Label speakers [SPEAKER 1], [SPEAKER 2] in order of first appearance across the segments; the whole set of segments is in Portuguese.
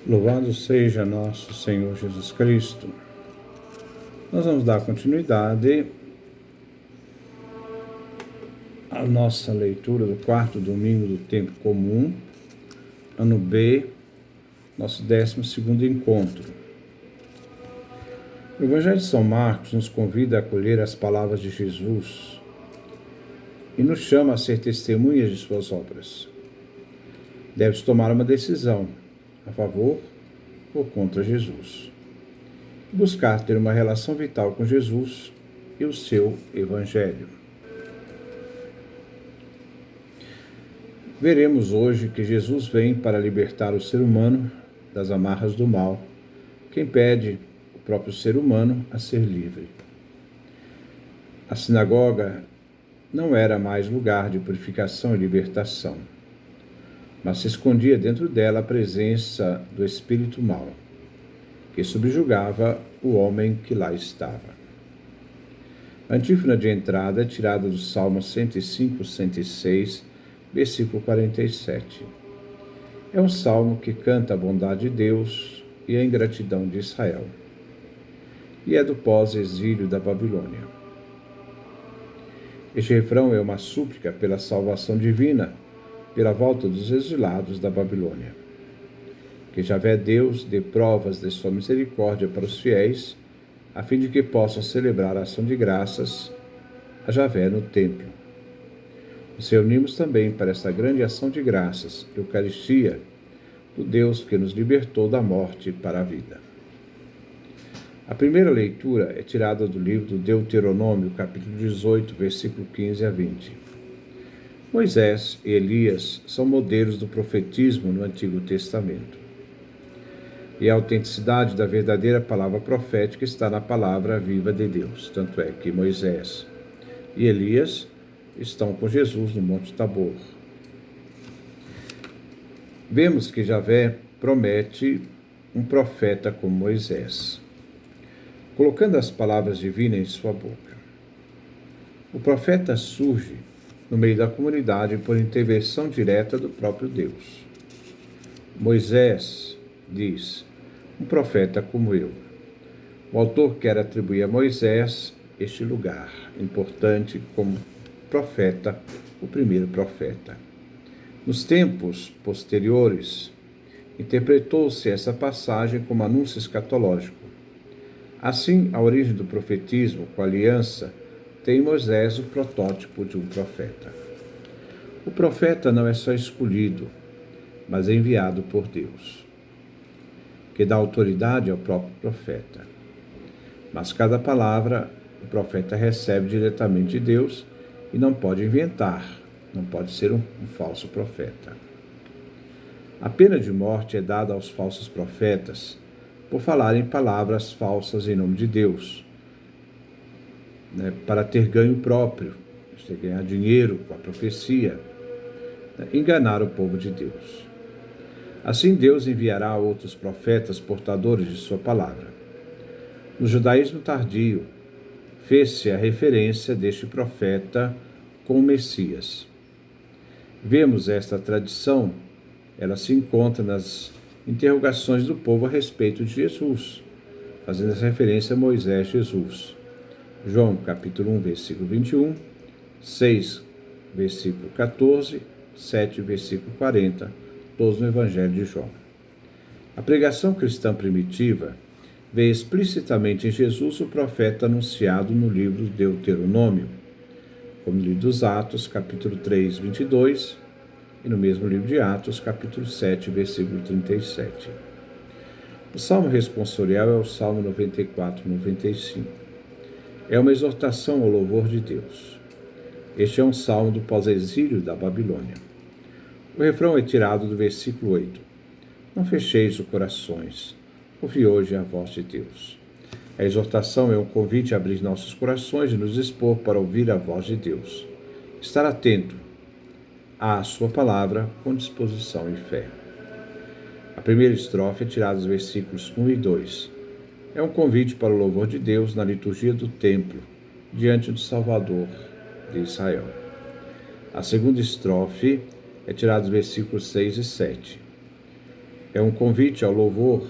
[SPEAKER 1] Louvado seja nosso Senhor Jesus Cristo. Nós vamos dar continuidade à nossa leitura do quarto domingo do tempo comum, ano B, nosso 12º encontro. O Evangelho de São Marcos nos convida a acolher as palavras de Jesus e nos chama a ser testemunhas de suas obras. Deve-se tomar uma decisão a favor ou contra Jesus. Buscar ter uma relação vital com Jesus e o seu Evangelho. Veremos hoje que Jesus vem para libertar o ser humano das amarras do mal, que impede o próprio ser humano a ser livre. A sinagoga não era mais lugar de purificação e libertação, mas se escondia dentro dela a presença do espírito mau, que subjugava o homem que lá estava. A antífona de entrada é tirada do Salmo 105, 106, versículo 47. É um salmo que canta a bondade de Deus e a ingratidão de Israel, e é do pós-exílio da Babilônia. Este refrão é uma súplica pela salvação divina, pela volta dos exilados da Babilônia. Que Javé Deus dê provas de sua misericórdia para os fiéis, a fim de que possam celebrar a ação de graças a Javé no templo. Nos reunimos também para esta grande ação de graças, Eucaristia, do Deus que nos libertou da morte para a vida. A primeira leitura é tirada do livro do Deuteronômio, capítulo 18, versículo 15 a 20. Moisés e Elias são modelos do profetismo no Antigo Testamento. E a autenticidade da verdadeira palavra profética está na palavra viva de Deus. Tanto é que Moisés e Elias estão com Jesus no Monte Tabor. Vemos que Javé promete um profeta como Moisés, colocando as palavras divinas em sua boca. O profeta surge no meio da comunidade por intervenção direta do próprio Deus. Moisés diz: um profeta como eu. O autor quer atribuir a Moisés este lugar importante como profeta, o primeiro profeta. Nos tempos posteriores, interpretou-se essa passagem como anúncio escatológico. Assim, a origem do profetismo com a aliança tem em Moisés o protótipo de um profeta. O profeta não é só escolhido, mas é enviado por Deus, que dá autoridade ao próprio profeta. Mas cada palavra o profeta recebe diretamente de Deus e não pode inventar, não pode ser um falso profeta. A pena de morte é dada aos falsos profetas por falarem palavras falsas em nome de Deus, para ter ganho próprio, ganhar dinheiro com a profecia, enganar o povo de Deus. Assim Deus enviará outros profetas portadores de sua palavra. No judaísmo tardio, fez-se a referência deste profeta com o Messias. Vemos esta tradição, ela se encontra nas interrogações do povo a respeito de Jesus, fazendo essa referência a Moisés e Jesus. João capítulo 1, versículo 21, 6, versículo 14, 7, versículo 40, todos no Evangelho de João. A pregação cristã primitiva vê explicitamente em Jesus o profeta anunciado no livro do Deuteronômio, como no livro dos Atos, capítulo 3, 22, e no mesmo livro de Atos, capítulo 7, versículo 37. O salmo responsorial é o Salmo 94, 95. É uma exortação ao louvor de Deus. Este é um salmo do pós-exílio da Babilônia. O refrão é tirado do versículo 8. Não fecheis os corações, ouvi hoje a voz de Deus. A exortação é um convite a abrir nossos corações e nos expor para ouvir a voz de Deus. Estar atento à sua palavra com disposição e fé. A primeira estrofe é tirada dos versículos 1 e 2. É um convite para o louvor de Deus na liturgia do templo, diante do Salvador de Israel. A segunda estrofe é tirada dos versículos 6 e 7. É um convite ao louvor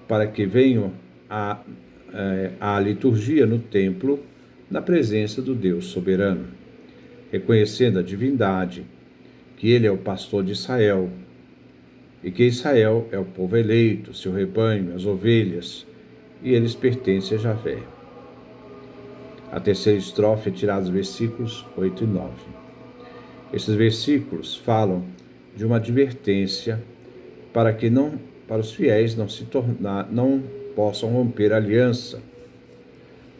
[SPEAKER 1] para que venham à liturgia no templo, na presença do Deus soberano, reconhecendo a divindade, que Ele é o pastor de Israel, e que Israel é o povo eleito, seu rebanho, as ovelhas, e eles pertencem a Javé. A terceira estrofe é tirada dos versículos 8 e 9. Esses versículos falam de uma advertência para os fiéis não possam romper a aliança,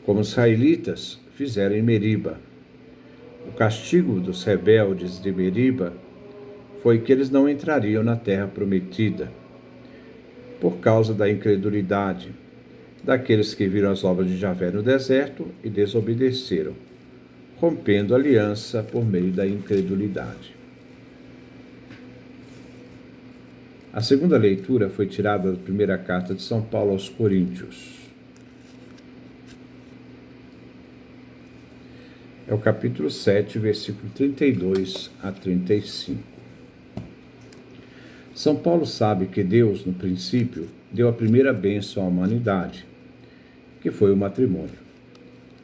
[SPEAKER 1] como os israelitas fizeram em Meriba. O castigo dos rebeldes de Meriba foi que eles não entrariam na terra prometida, por causa da incredulidade daqueles que viram as obras de Javé no deserto e desobedeceram, rompendo a aliança por meio da incredulidade. A segunda leitura foi tirada da primeira carta de São Paulo aos Coríntios. É o capítulo 7, versículo 32 a 35. São Paulo sabe que Deus, no princípio, deu a primeira bênção à humanidade, que foi o matrimônio.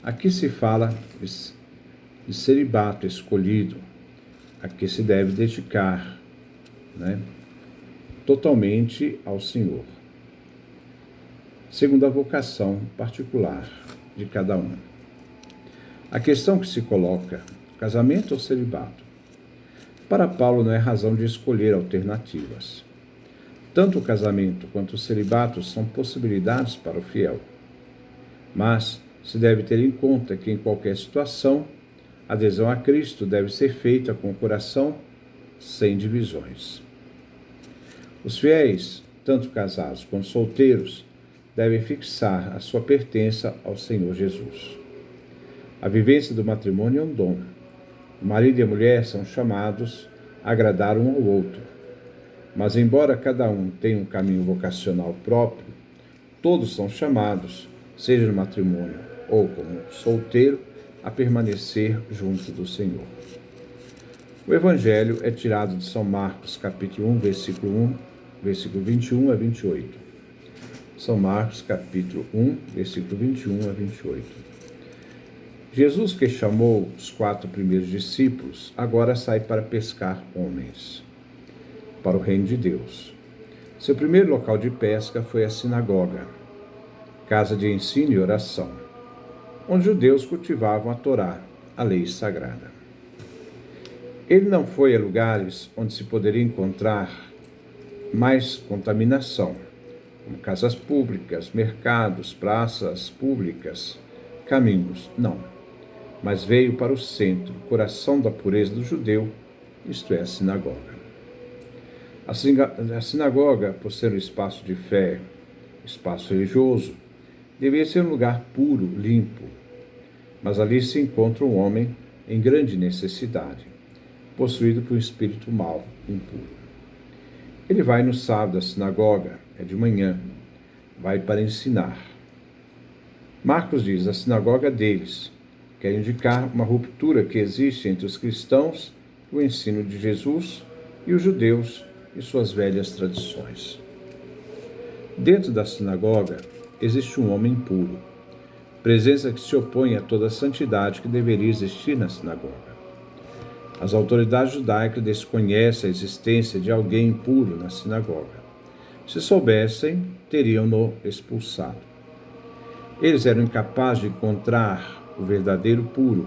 [SPEAKER 1] Aqui se fala de celibato escolhido, a que se deve dedicar, totalmente ao Senhor, segundo a vocação particular de cada um. A questão que se coloca, casamento ou celibato? Para Paulo não é razão de escolher alternativas. Tanto o casamento quanto o celibato são possibilidades para o fiel. Mas se deve ter em conta que em qualquer situação, a adesão a Cristo deve ser feita com o coração sem divisões. Os fiéis, tanto casados quanto solteiros, devem fixar a sua pertença ao Senhor Jesus. A vivência do matrimônio é um dom. O marido e a mulher são chamados a agradar um ao outro. Mas, embora cada um tenha um caminho vocacional próprio, todos são chamados, seja no matrimônio ou como solteiro, a permanecer junto do Senhor. O Evangelho é tirado de São Marcos, capítulo 1, versículo 21 a 28. São Marcos, capítulo 1, versículo 21 a 28. Jesus, que chamou os 4 primeiros discípulos, agora sai para pescar homens para o reino de Deus. Seu primeiro local de pesca foi a sinagoga, casa de ensino e oração, onde os judeus cultivavam a Torá, a lei sagrada. Ele não foi a lugares onde se poderia encontrar mais contaminação, como casas públicas, mercados, praças públicas, caminhos, não. Mas veio para o centro, coração da pureza do judeu, isto é, a sinagoga. A sinagoga, por ser um espaço de fé, espaço religioso, devia ser um lugar puro, limpo. Mas ali se encontra um homem em grande necessidade, possuído por um espírito mau, impuro. Ele vai no sábado à sinagoga, é de manhã, vai para ensinar. Marcos diz, a sinagoga deles, quer indicar uma ruptura que existe entre os cristãos, o ensino de Jesus, e os judeus e suas velhas tradições. Dentro da sinagoga existe um homem puro, presença que se opõe a toda a santidade que deveria existir na sinagoga. As autoridades judaicas desconhecem a existência de alguém impuro na sinagoga. Se soubessem, teriam-no expulsado. Eles eram incapazes de encontrar o verdadeiro puro,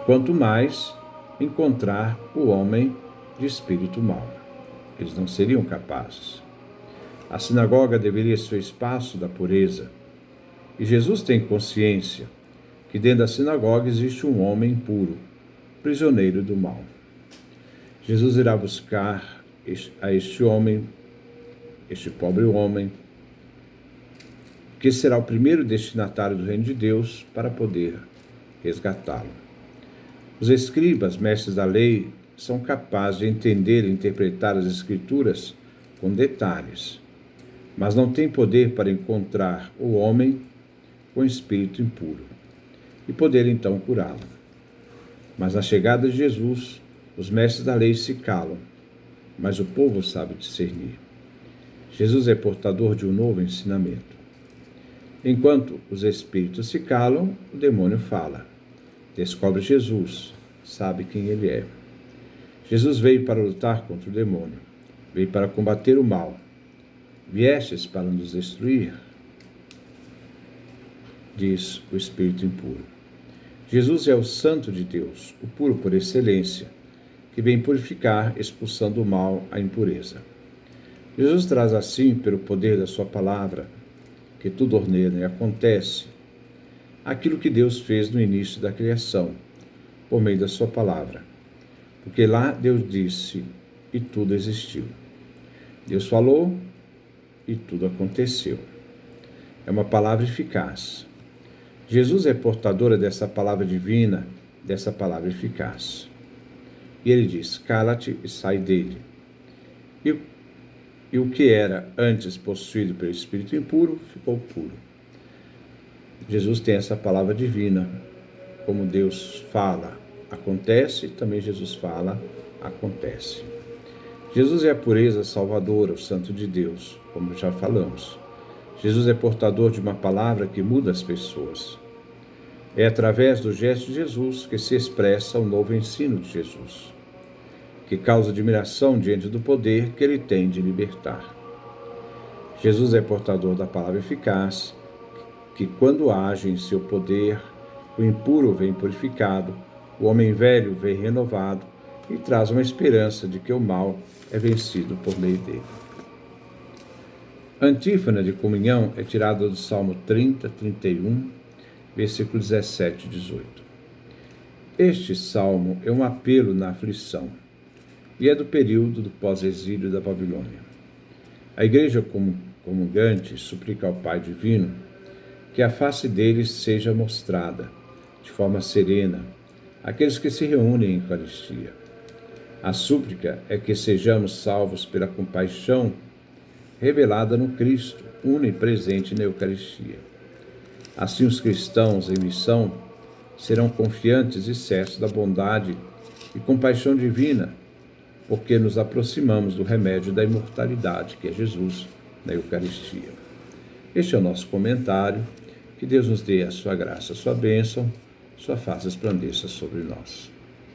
[SPEAKER 1] quanto mais encontrar o homem de espírito mau. Eles não seriam capazes. A sinagoga deveria ser o espaço da pureza. E Jesus tem consciência que dentro da sinagoga existe um homem impuro, prisioneiro do mal. Jesus irá buscar a este homem, este pobre homem, que será o primeiro destinatário do reino de Deus para poder resgatá-lo. Os escribas, mestres da lei, são capazes de entender e interpretar as Escrituras com detalhes, mas não têm poder para encontrar o homem com espírito impuro e poder então curá-lo. Mas na chegada de Jesus, os mestres da lei se calam, mas o povo sabe discernir. Jesus é portador de um novo ensinamento. Enquanto os espíritos se calam, o demônio fala. Descobre Jesus, sabe quem ele é. Jesus veio para lutar contra o demônio, veio para combater o mal. Viestes para nos destruir, diz o espírito impuro. Jesus é o Santo de Deus, o puro por excelência, que vem purificar, expulsando o mal, a impureza. Jesus traz assim, pelo poder da sua palavra, que tudo ordena e acontece, aquilo que Deus fez no início da criação, por meio da sua palavra. Porque lá Deus disse e tudo existiu. Deus falou e tudo aconteceu. É uma palavra eficaz. Jesus é portadora dessa palavra divina, dessa palavra eficaz. E ele diz: cala-te e sai dele. E o que era antes possuído pelo espírito impuro, ficou puro. Jesus tem essa palavra divina. Como Deus fala, acontece, também Jesus fala, acontece. Jesus é a pureza salvadora, o Santo de Deus, como já falamos. Jesus é portador de uma palavra que muda as pessoas. É através do gesto de Jesus que se expressa o novo ensino de Jesus, que causa admiração diante do poder que ele tem de libertar. Jesus é portador da palavra eficaz, que quando age em seu poder, o impuro vem purificado, o homem velho vem renovado e traz uma esperança de que o mal é vencido por meio dele. A antífona de comunhão é tirada do Salmo 30, 31, versículos 17 e 18. Este salmo é um apelo na aflição e é do período do pós-exílio da Babilônia. A igreja comungante suplica ao Pai Divino que a face deles seja mostrada, de forma serena, àqueles que se reúnem em Eucaristia. A súplica é que sejamos salvos pela compaixão revelada no Cristo, onipresente na Eucaristia. Assim os cristãos em missão serão confiantes e certos da bondade e compaixão divina, porque nos aproximamos do remédio da imortalidade, que é Jesus, na Eucaristia. Este é o nosso comentário. Que Deus nos dê a sua graça, a sua bênção, sua face resplandeça sobre nós.